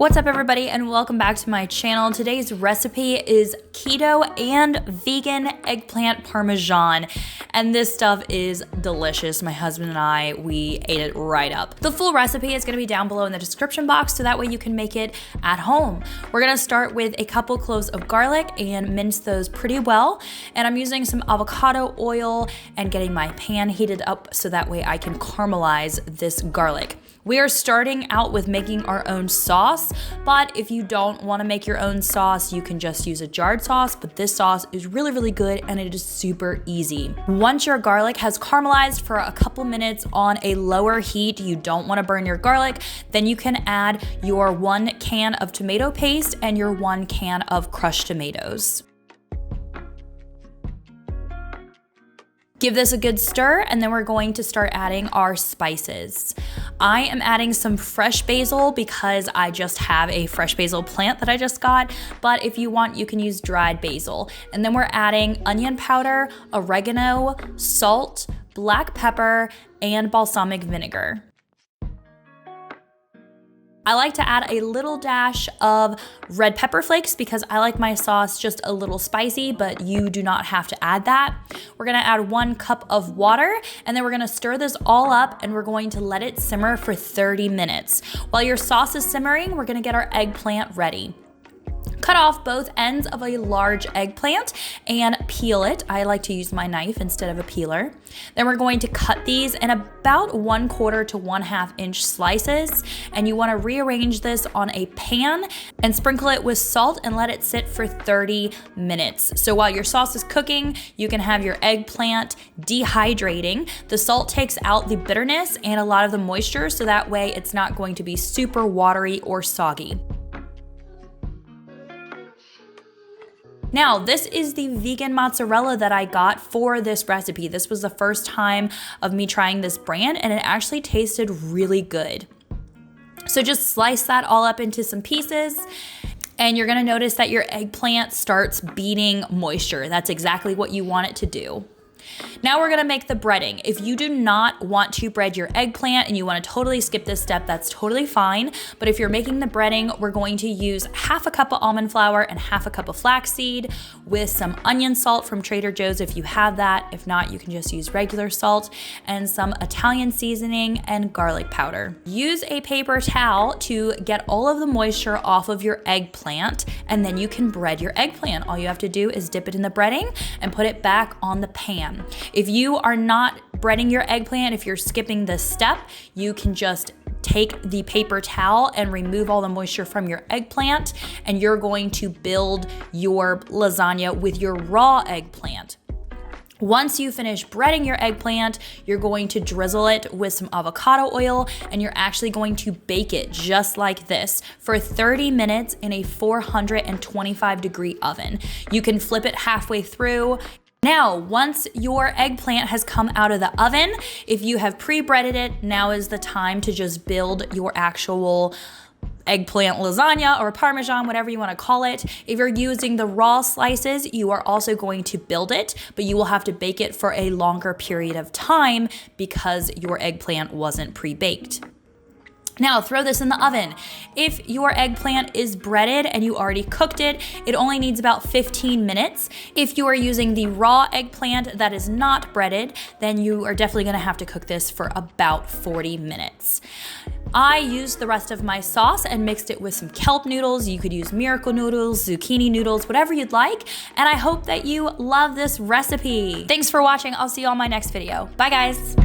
What's up everybody and welcome back to my channel. Today's recipe is keto and vegan eggplant parmesan, and this stuff is delicious. My husband and I, we ate it right up. The full recipe is gonna be down below in the description box so that way you can make it at home. We're gonna start with a couple cloves of garlic and mince those pretty well. And I'm using some avocado oil and getting my pan heated up so that way I can caramelize this garlic. We are starting out with making our own sauce, but if you don't want to make your own sauce, you can just use a jarred sauce, but this sauce is really, really good and it is super easy. Once your garlic has caramelized for a couple minutes on a lower heat, you don't want to burn your garlic, then you can add your 1 can of tomato paste and your 1 can of crushed tomatoes. Give this a good stir, and then we're going to start adding our spices. I am adding some fresh basil because I just have a fresh basil plant that I just got, but if you want, you can use dried basil. And then we're adding onion powder, oregano, salt, black pepper, and balsamic vinegar. I like to add a little dash of red pepper flakes because I like my sauce just a little spicy, but you do not have to add that. We're gonna add 1 cup of water, and then we're gonna stir this all up and we're going to let it simmer for 30 minutes. While your sauce is simmering, we're gonna get our eggplant ready. Cut off both ends of a large eggplant and peel it. I like to use my knife instead of a peeler. Then we're going to cut these in about 1/4 to 1/2 inch slices, and you want to rearrange this on a pan and sprinkle it with salt and let it sit for 30 minutes. So while your sauce is cooking, you can have your eggplant dehydrating. The salt takes out the bitterness and a lot of the moisture, so that way it's not going to be super watery or soggy. Now, this is the vegan mozzarella that I got for this recipe. This was the first time of me trying this brand, and it actually tasted really good. So just slice that all up into some pieces, and you're gonna notice that your eggplant starts beating moisture. That's exactly what you want it to do. Now we're gonna make the breading. If you do not want to bread your eggplant and you wanna totally skip this step, that's totally fine. But if you're making the breading, we're going to use 1/2 cup of almond flour and 1/2 cup of flaxseed with some onion salt from Trader Joe's if you have that. If not, you can just use regular salt, and some Italian seasoning and garlic powder. Use a paper towel to get all of the moisture off of your eggplant, and then you can bread your eggplant. All you have to do is dip it in the breading and put it back on the pan. If you are not breading your eggplant, if you're skipping this step, you can just take the paper towel and remove all the moisture from your eggplant, and you're going to build your lasagna with your raw eggplant. Once you finish breading your eggplant, you're going to drizzle it with some avocado oil, and you're actually going to bake it just like this for 30 minutes in a 425-degree oven. You can flip it halfway through. Now, once your eggplant has come out of the oven, if you have pre-breaded it, now is the time to just build your actual eggplant lasagna or parmesan, whatever you want to call it. If you're using the raw slices, you are also going to build it, but you will have to bake it for a longer period of time because your eggplant wasn't pre-baked. Now throw this in the oven. If your eggplant is breaded and you already cooked it, it only needs about 15 minutes. If you are using the raw eggplant that is not breaded, then you are definitely gonna have to cook this for about 40 minutes. I used the rest of my sauce and mixed it with some kelp noodles. You could use miracle noodles, zucchini noodles, whatever you'd like. And I hope that you love this recipe. Thanks for watching. I'll see you on my next video. Bye guys.